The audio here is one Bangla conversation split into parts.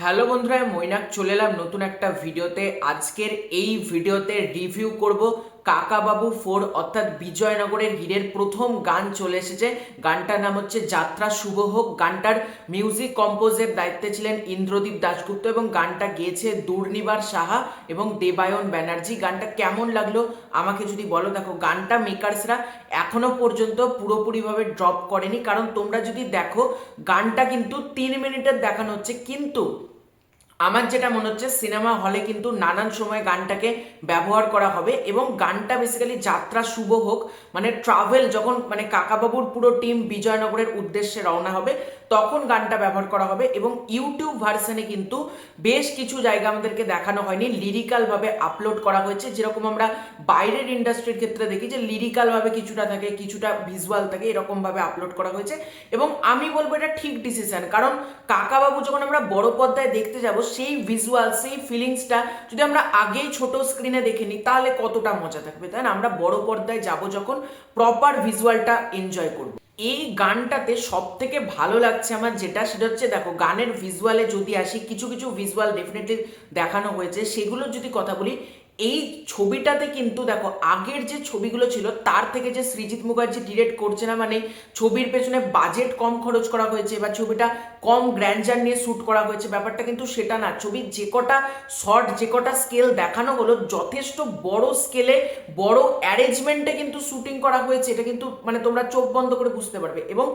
হ্যালো বন্ধুরা, মৈনাক চলে এলাম নতুন একটা ভিডিওতে। আজকের এই ভিডিওতে রিভিউ করব কাকাবাবু 4 অর্থাৎ বিজয়নগরের হীরের প্রথম গান চলে এসেছে। গানটার নাম হচ্ছে যাত্রা শুভ হোক। গানটার মিউজিক কম্পোজের দায়িত্বে ছিলেন ইন্দ্রদীপ দাশগুপ্ত এবং গানটা গেয়েছে দুর্নিবার সাহা এবং দেবায়ন ব্যানার্জি। গানটা কেমন লাগলো আমাকে যদি বলো। দেখো, গানটা মেকার্সরা এখনো পর্যন্ত পুরোপুরিভাবে ড্রপ করেনি, কারণ তোমরা যদি দেখো গানটা কিন্তু 3 মিনিটের দেখানো হচ্ছে, কিন্তু আমার যেটা মনে হচ্ছে সিনেমা হলে কিন্তু নানান সময় গানটাকে ব্যবহার করা হবে এবং গানটা বেসিক্যালি যাত্রা শুভ হোক মানে ট্রাভেল, যখন মানে কাকাবাবুর পুরো টিম বিজয়নগরের উদ্দেশ্যে রওনা হবে তখন গানটা ব্যবহার করা হবে। এবং ইউটিউব ভার্সনে কিন্তু বেশ কিছু জায়গা আমাদেরকে দেখানো হয়নি, লিরিক্যালভাবে আপলোড করা হয়েছে। যেরকম আমরা বাইরের ইন্ডাস্ট্রির ক্ষেত্রে দেখি যে লিরিক্যালভাবে কিছুটা থাকে, কিছুটা ভিজুয়াল থাকে, এরকমভাবে আপলোড করা হয়েছে। এবং আমি বলবো এটা ঠিক ডিসিশন, কারণ কাকাবাবু যখন আমরা বড় পর্দায় দেখতে যাব সেই ভিজুয়াল, সেই ফিলিংসটা যদি আমরা আগেই ছোট স্ক্রিনে দেখে নিই তাহলে কতটা মজা থাকবে, তাই না? আমরা বড় পর্দায় যাব যখন প্রপার ভিজুয়ালটা এনজয় করব। এই গানটাতে সব থেকে ভালো লাগছে আমার যেটা, সেটা হচ্ছে দেখো গানের ভিজুয়ালে যদি আসি, কিছু কিছু ভিজুয়াল ডেফিনেটলি দেখানো হয়েছে, সেগুলোর যদি কথা বলি, এই ছবিটাতে কিন্তু দেখো আগের যে ছবিগুলো ছিল তার থেকে যে সৃজিত মুখার্জি ডিরেক্ট করছে না, মানে ছবির পেছনে বাজেট কম খরচ করা হয়েছে বা ছবিটা কম গ্র্যান্ডার নিয়ে শ্যুট করা হয়েছে, ব্যাপারটা কিন্তু সেটা না। ছবির যে কটা শর্ট, যে কটা স্কেল দেখানো হলো যথেষ্ট বড় স্কেলে, বড় অ্যারেঞ্জমেন্টে কিন্তু শুটিং করা হয়েছে। এটা কিন্তু মানে তোমরা চোখ বন্ধ করে বুঝতে পারবে। এবং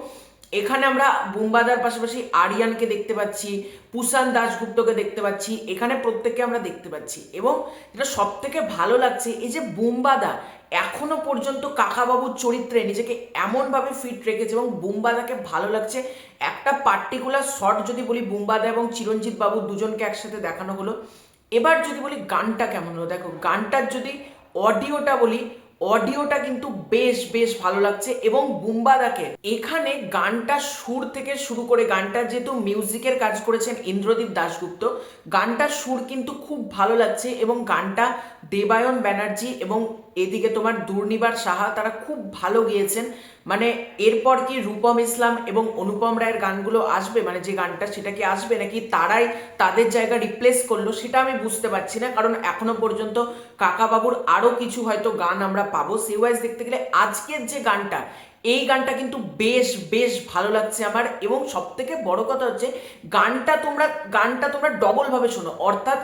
এখানে আমরা বুম্বাদার পাশাপাশি আরিয়ানকে দেখতে পাচ্ছি, পুষান দাশগুপ্তকে দেখতে পাচ্ছি, এখানে প্রত্যেককে আমরা দেখতে পাচ্ছি। এবং যেটা সব থেকে ভালো লাগছে, এই যে বুম্বাদা এখনো পর্যন্ত কাকাবাবুর চরিত্রে নিজেকে এমনভাবে ফিট রেখেছে এবং বুম্বাদাকে ভালো লাগছে। একটা পার্টিকুলার শট যদি বলি, বুম্বাদা এবং চিরঞ্জিত বাবু দুজনকে একসাথে দেখানো হলো। এবার যদি বলি গানটা কেমন হলো, দেখো গানটার যদি অডিওটা বলি, অডিওটা কিন্তু বেশ বেশ ভালো লাগছে। এবং বুম্বাদাকে এখানে গানটা সুর থেকে শুরু করে, গানটার যেহেতু মিউজিকের কাজ করেছেন ইন্দ্রদীপ দাশগুপ্ত, গানটার সুর কিন্তু খুব ভালো লাগছে। এবং গানটা দেবায়ন ব্যানার্জি এবং এদিকে তোমার দুর্নিবার সাহা তারা খুব ভালো গেয়েছেন। মানে এরপর কি রূপম ইসলাম এবং অনুপম রায়ের গানগুলো আসবে, মানে যে গানটা সেটা কি আসবে, নাকি তারাই তাদের জায়গা রিপ্লেস করলো সেটা আমি বুঝতে পারছি না, কারণ এখনো পর্যন্ত কাকাবাবুর আরো কিছু হয়তো গান আমরা পাবো। সেই ওয়াইজ দেখতে গেলে আজকের যে গানটা, এই গানটা কিন্তু বেশ বেশ ভালো লাগছে আমার। এবং সব থেকে বড় কথা হচ্ছে গানটা তোমরা ডবল ভাবে শোনো, অর্থাৎ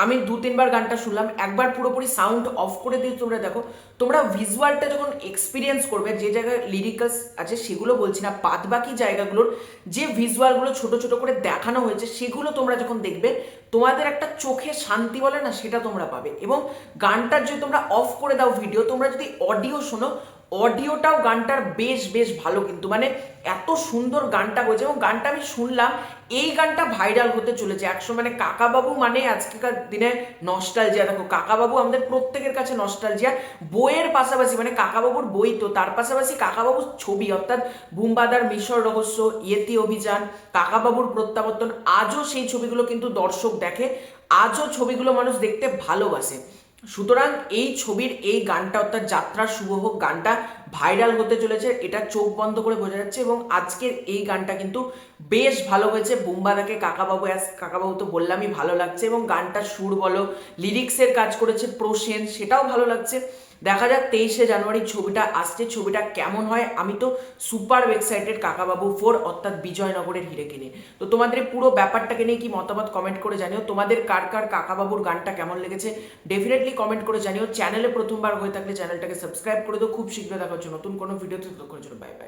আমি 2-3 বার গানটা শুনলাম, একবার পুরোপুরি সাউন্ড অফ করে দিয়ে তোমরা দেখো, তোমরা ভিজুয়ালটা যখন এক্সপিরিয়েন্স করবে, যে জায়গায় লিরিক্যালস আছে সেগুলো বলছি না, বাদ বাকি জায়গাগুলোর যে ভিজুয়ালগুলো ছোট ছোট করে দেখানো হয়েছে সেগুলো তোমরা যখন দেখবে তোমাদের একটা চোখে শান্তি বলে না, সেটা তোমরা পাবে। এবং গানটার যদি তোমরা অফ করে দাও ভিডিও, তোমরা যদি অডিও শোনো, অডিওটাও গানটার বেশ বেশ ভালো, কিন্তু মানে এত সুন্দর গানটা বলছে। এবং গানটা আমি শুনলাম, এই গানটা ভাইরাল হতে চলেছে একসময়। মানে কাকাবাবু মানে আজকেকার দিনে নস্টালজিয়া। দেখো কাকাবাবু আমাদের প্রত্যেকের কাছে নস্টালজিয়া, বইয়ের পাশাপাশি মানে কাকাবাবুর বই তো, তার পাশাপাশি কাকাবাবুর ছবি অর্থাৎ বুম্বাদার মিশর রহস্য, ইয়েতি অভিযান, কাকাবাবুর প্রত্যাবর্তন, আজও সেই ছবিগুলো কিন্তু দর্শক দেখে, আজও ছবিগুলো মানুষ দেখতে ভালোবাসে। সুতরাং এই ছবির এই গানটা অর্থাৎ যাত্রা শুভ হোক গানটা ভাইরাল হতে চলেছে, এটা চোখ বন্ধ করে বোঝা যাচ্ছে। এবং আজকের এই গানটা কিন্তু বেশ ভালো হয়েছে। বুম্বাদাকে কাকাবাবু তো বললামই ভালো লাগছে, এবং গানটার সুর বলো, লিরিক্সের কাজ করেছে প্রসেন, সেটাও ভালো লাগছে। দেখা যাক 23শে জানুয়ারি ছবিটা আসছে, ছবিটা কেমন হয়। আমি তো সুপার এক্সাইটেড কাকাবাবু 4 অর্থাৎ বিজয়নগরের হীরেকে নিয়ে। তো তোমাদের পুরো ব্যাপারটাকে নিয়ে কি মতামত কমেন্ট করে জানিও। তোমাদের কার কার কাকাবাবুর গানটা কেমন লেগেছে ডেফিনেটলি কমেন্ট করে জানিও। চ্যানেলে প্রথমবার হয়ে থাকলে চ্যানেলটাকে সাবস্ক্রাইব করে দাও। খুব শীঘ্র দেখা হচ্ছে নতুন কোনো ভিডিওতে, ততক্ষণের জন্য বাই বাই।